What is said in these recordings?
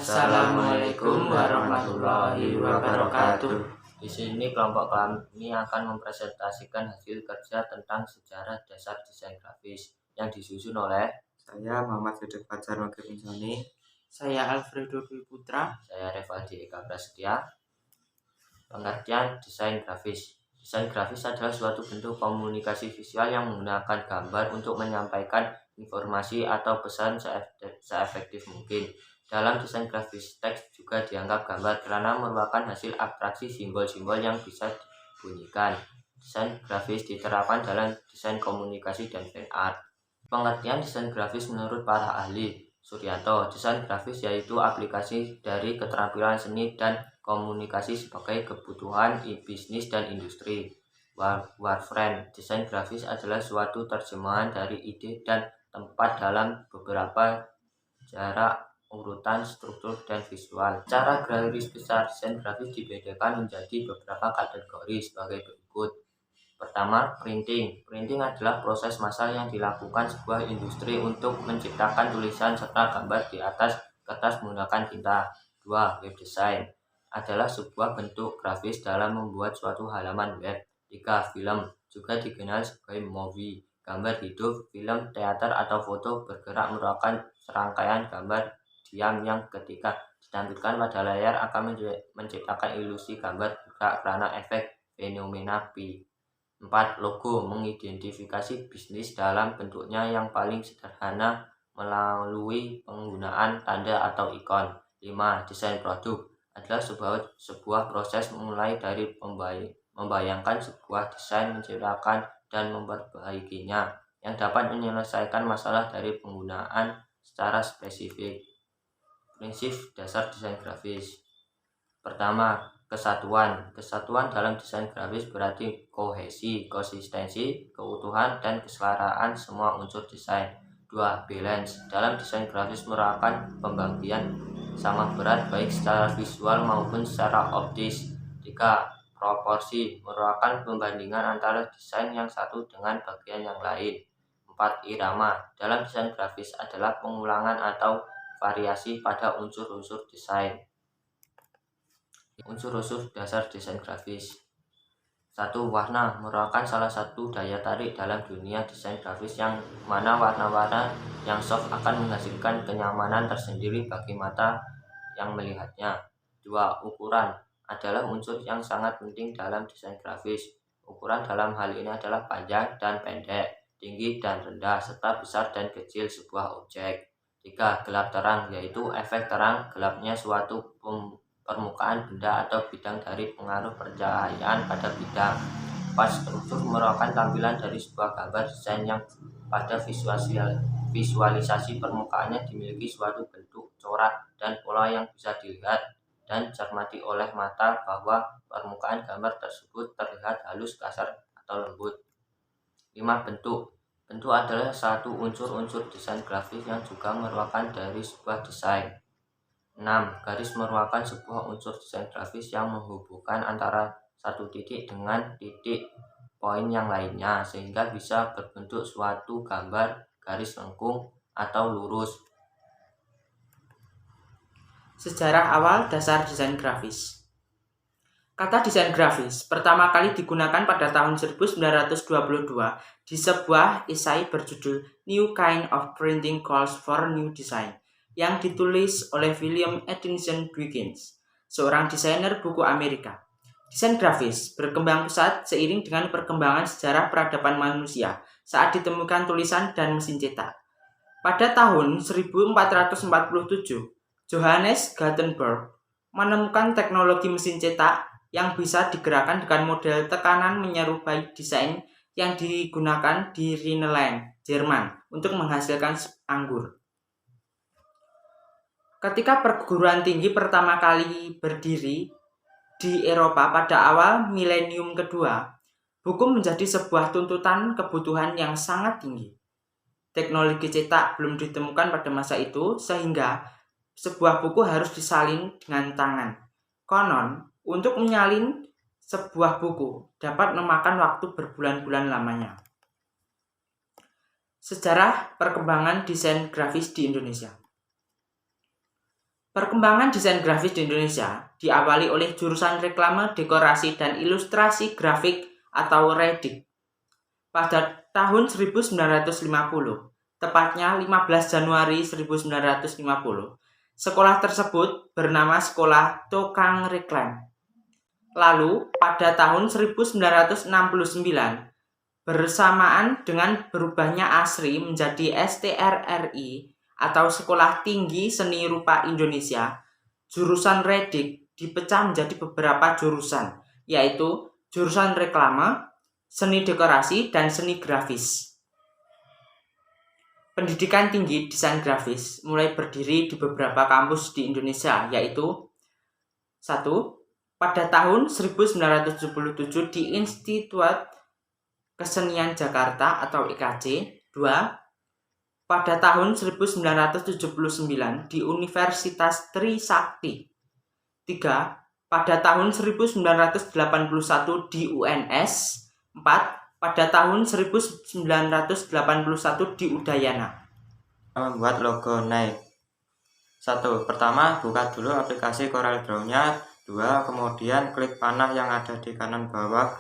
Assalamualaikum warahmatullahi wabarakatuh. Di sini kelompok kami akan mempresentasikan hasil kerja tentang sejarah dasar desain grafis yang disusun oleh Saya Muhammad Yudhif Fajar Magirinsoni. Saya Alfredo Dwi Putra. Saya Revaldi Eka Prasetya. Pengertian desain grafis. Desain grafis adalah suatu bentuk komunikasi visual yang menggunakan gambar untuk menyampaikan informasi atau pesan seefektif mungkin. Dalam desain grafis, teks juga dianggap gambar karena merupakan hasil abstraksi simbol-simbol yang bisa dibunyikan. Desain grafis diterapkan dalam desain komunikasi dan fan art. Pengertian desain grafis menurut para ahli. Suryanto, desain grafis yaitu aplikasi dari keterampilan seni dan komunikasi sebagai kebutuhan bisnis dan industri. Warframe, desain grafis adalah suatu terjemahan dari ide dan tempat dalam beberapa jarak, urutan, struktur, dan visual. Cara garis besar desain grafis dibedakan menjadi beberapa kategori sebagai berikut. Pertama, printing. Printing adalah proses massal yang dilakukan sebuah industri untuk menciptakan tulisan serta gambar di atas kertas menggunakan tinta. 2. Web design adalah sebuah bentuk grafis dalam membuat suatu halaman web. 3. Film, juga dikenal sebagai movie. Gambar hidup, film, teater, atau foto bergerak merupakan serangkaian gambar diam yang ketika ditampilkan pada layar akan menciptakan ilusi gambar bergerak karena efek fenomena pi. 4. Logo, mengidentifikasi bisnis dalam bentuknya yang paling sederhana melalui penggunaan tanda atau ikon. 5. Desain produk adalah sebuah proses mulai dari membayangkan sebuah desain, menciptakan dan memperbaikinya yang dapat menyelesaikan masalah dari penggunaan secara spesifik. Prinsip dasar desain grafis. Pertama, kesatuan. Kesatuan dalam desain grafis berarti kohesi, konsistensi, keutuhan, dan kesetaraan semua unsur desain. 2. Balance. Dalam desain grafis merupakan pembagian sama berat baik secara visual maupun secara optis. 3. Proporsi. Merupakan pembandingan antara desain yang satu dengan bagian yang lain. 4. Irama. Dalam desain grafis adalah pengulangan atau variasi pada unsur-unsur desain. Unsur-unsur dasar desain grafis. 1. Warna merupakan salah satu daya tarik dalam dunia desain grafis yang mana warna-warna yang soft akan menghasilkan kenyamanan tersendiri bagi mata yang melihatnya. 2. Ukuran adalah unsur yang sangat penting dalam desain grafis. Ukuran dalam hal ini adalah panjang dan pendek, tinggi dan rendah, serta besar dan kecil sebuah objek. 3. Gelap terang, yaitu efek terang gelapnya suatu permukaan benda atau bidang dari pengaruh pencahayaan pada bidang. 4. Struktur merupakan tampilan dari sebuah gambar desain yang pada visualisasi permukaannya dimiliki suatu bentuk, corak, dan pola yang bisa dilihat dan cermati oleh mata bahwa permukaan gambar tersebut terlihat halus, kasar, atau lembut. 5. Bentuk. Bentuk adalah satu unsur-unsur desain grafis yang juga merupakan dari sebuah desain. 6. Garis merupakan sebuah unsur desain grafis yang menghubungkan antara satu titik dengan titik poin yang lainnya sehingga bisa berbentuk suatu gambar garis lengkung atau lurus. Sejarah awal dasar desain grafis. Kata desain grafis pertama kali digunakan pada tahun 1922 di sebuah esai berjudul New Kind of Printing Calls for New Design yang ditulis oleh William Edison Dwiggins, seorang desainer buku Amerika. Desain grafis berkembang pesat seiring dengan perkembangan sejarah peradaban manusia saat ditemukan tulisan dan mesin cetak. Pada tahun 1447, Johannes Gutenberg menemukan teknologi mesin cetak yang bisa digerakkan dengan model tekanan menyerupai desain yang digunakan di Rhineland, Jerman untuk menghasilkan anggur. Ketika perguruan tinggi pertama kali berdiri di Eropa pada awal milenium kedua, buku menjadi sebuah tuntutan kebutuhan yang sangat tinggi. Teknologi cetak belum ditemukan pada masa itu sehingga sebuah buku harus disalin dengan tangan. Konon, untuk menyalin sebuah buku dapat memakan waktu berbulan-bulan lamanya. Sejarah perkembangan desain grafis di Indonesia. Perkembangan desain grafis di Indonesia diawali oleh jurusan reklame, dekorasi, dan ilustrasi grafik atau REDIK pada tahun 1950, tepatnya 15 Januari 1950. Sekolah tersebut bernama Sekolah Tukang Reklam. Lalu, pada tahun 1969, bersamaan dengan berubahnya ASRI menjadi STRRI atau Sekolah Tinggi Seni Rupa Indonesia, jurusan REDIK dipecah menjadi beberapa jurusan, yaitu jurusan reklame, seni dekorasi, dan seni grafis. Pendidikan tinggi desain grafis mulai berdiri di beberapa kampus di Indonesia, yaitu 1. Pada tahun 1977 di Institut Kesenian Jakarta atau IKJ. 2. Pada tahun 1979 di Universitas Trisakti. 3. Pada tahun 1981 di UNS. 4. Pada tahun 1981 di Udayana. Membuat logo Nike. 1. Pertama, buka dulu aplikasi Corel Draw-nya. 2. Kemudian klik panah yang ada di kanan bawah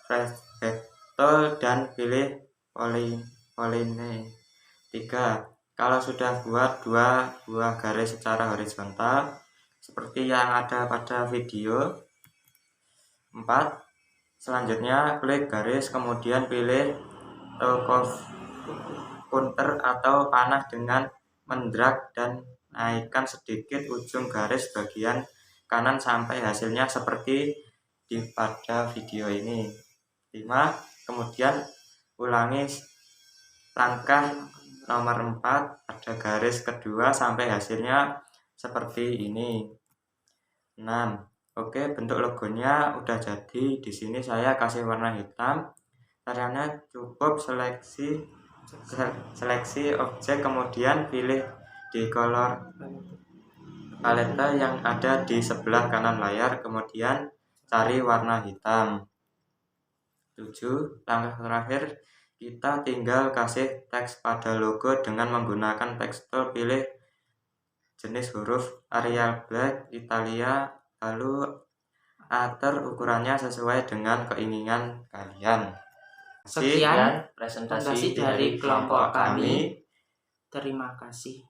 Rectangle dan pilih Polyline. 3. Kalau sudah buat 2 buah garis secara horizontal seperti yang ada pada video. 4. Selanjutnya klik garis, kemudian pilih counter atau panah dengan mendrag dan naikkan sedikit ujung garis bagian kanan sampai hasilnya seperti di pada video ini. 5. Kemudian ulangi langkah nomor 4 pada garis kedua sampai hasilnya seperti ini. 6. Oke, bentuk logonya udah jadi. Di sini saya kasih warna hitam. Caranya cukup seleksi objek, kemudian pilih di color palette yang ada di sebelah kanan layar, kemudian cari warna hitam. 7. Langkah terakhir, kita tinggal kasih teks pada logo dengan menggunakan tekstur. Pilih jenis huruf Arial Black Italia, lalu atur ukurannya sesuai dengan keinginan kalian. Sekian presentasi dari kelompok kami. Terima kasih.